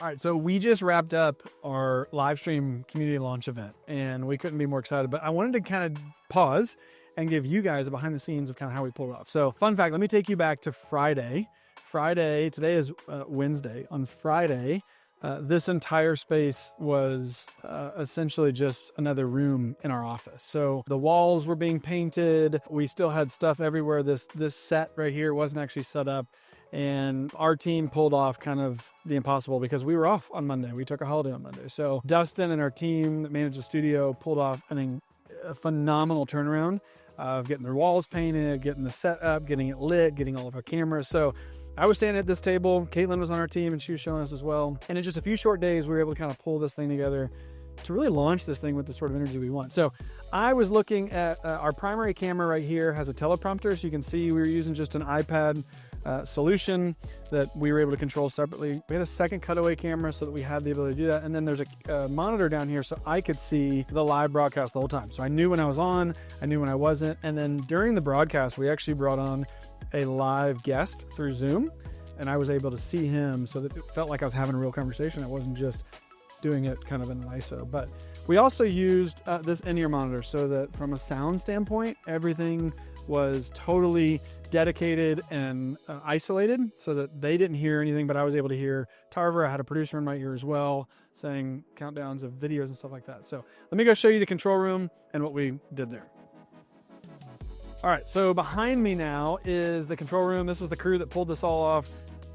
All right, so we just wrapped up our live stream community launch event, and we couldn't be more excited. But I wanted to kind of pause and give you guys a behind the scenes of kind of how we pulled it off. So, fun fact, let me take you back to Friday. Today is Wednesday. On Friday, this entire space was essentially just another room in our office. So the walls were being painted. We still had stuff everywhere. This set right here wasn't actually set up. And our team pulled off kind of the impossible because we were off on Monday. We took a holiday on Monday. So Dustin and our team that managed the studio pulled off a phenomenal turnaround of getting the walls painted, getting the set up, getting it lit, getting all of our cameras. So I was standing at this table. Caitlin was on our team and she was showing us as well. And in just a few short days, we were able to kind of pull this thing together to really launch this thing with the sort of energy we want. So I was looking at our primary camera right here has a teleprompter. So you can see we were using just an iPad solution that we were able to control separately. We had a second cutaway camera so that we had the ability to do that. And then there's a monitor down here so I could see the live broadcast the whole time. So I knew when I was on, I knew when I wasn't. And then during the broadcast, we actually brought on a live guest through Zoom, and I was able to see him so that it felt like I was having a real conversation. I wasn't just doing it kind of in an ISO. But we also used this in-ear monitor so that from a sound standpoint, everything was totally dedicated and isolated so that they didn't hear anything, but I was able to hear Tarver. I had a producer in my ear as well saying countdowns of videos and stuff like that. So let me go show you the control room and what we did there. All right, so behind me now is the control room. This was the crew that pulled this all off.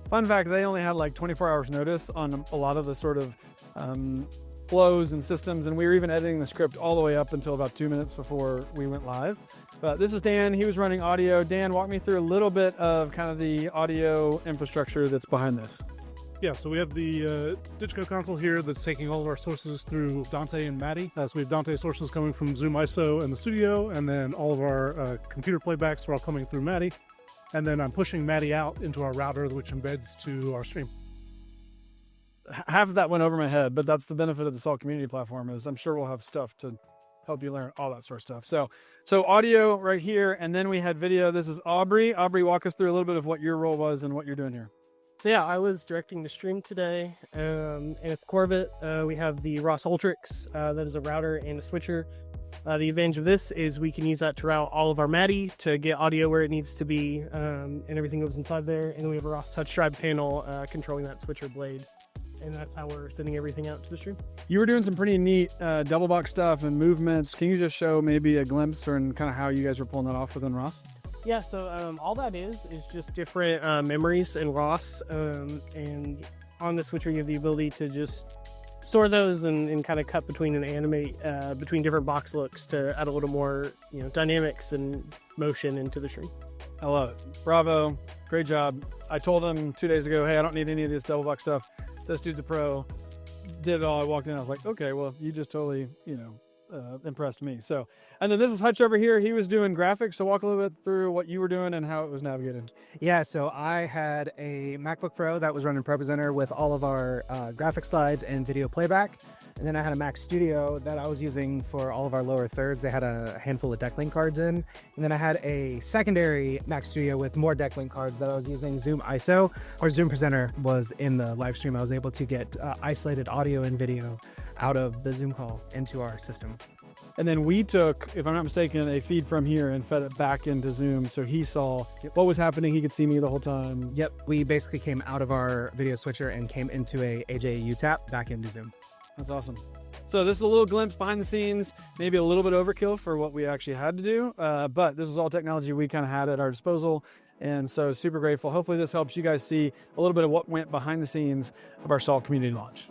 Fun fact, they only had like 24 hours notice on a lot of the sort of flows and systems, and we were even editing the script all the way up until about 2 minutes before we went live. But this is Dan, he was running audio. Dan, walk me through a little bit of kind of the audio infrastructure that's behind this. Yeah, so we have the Digico console here that's taking all of our sources through Dante and Maddie. So we have Dante sources coming from Zoom ISO and the studio, and then all of our computer playbacks are all coming through Maddie. And then I'm pushing Maddie out into our router, which embeds to our stream. Half of that went over my head, but that's the benefit of the Salt Community Platform is I'm sure we'll have stuff to help you learn all that sort of stuff. So audio right here, and then we had video. This is Aubrey. Aubrey, walk us through a little bit of what your role was and what you're doing here. So yeah, I was directing the stream today, and at the core of it, we have the Ross Ultrix, that is a router and a switcher. The advantage of this is we can use that to route all of our Maddie to get audio where it needs to be, and everything goes inside there. And then we have a Ross Touch Drive panel controlling that switcher blade. And that's how we're sending everything out to the stream. You were doing some pretty neat double box stuff and movements. Can you just show maybe a glimpse or kind of how you guys were pulling that off within Ross? Yeah, so all that is just different memories in ROS, and on the switcher you have the ability to just store those and kind of cut between and animate between different box looks to add a little more dynamics and motion into the stream. I love it. Bravo. Great job. I told him 2 days ago, hey, I don't need any of this double box stuff. This dude's a pro. Did it all. I walked in. I was like, okay, well, you just totally, impressed me. So, and then this is Hutch over here. He was doing graphics. So walk a little bit through what you were doing and how it was navigated. Yeah, so I had a MacBook Pro that was running ProPresenter with all of our graphic slides and video playback. And then I had a Mac Studio that I was using for all of our lower thirds. They had a handful of Decklink cards in. And then I had a secondary Mac Studio with more Decklink cards that I was using Zoom ISO, or Zoom Presenter was in the live stream. I was able to get isolated audio and video out of the Zoom call into our system. And then we took, if I'm not mistaken, a feed from here and fed it back into Zoom. So he saw what was happening. He could see me the whole time. Yep, we basically came out of our video switcher and came into a AJU tap back into Zoom. That's awesome. So this is a little glimpse behind the scenes, maybe a little bit overkill for what we actually had to do. But this was all technology we kind of had at our disposal. And so super grateful. Hopefully this helps you guys see a little bit of what went behind the scenes of our Salt community launch.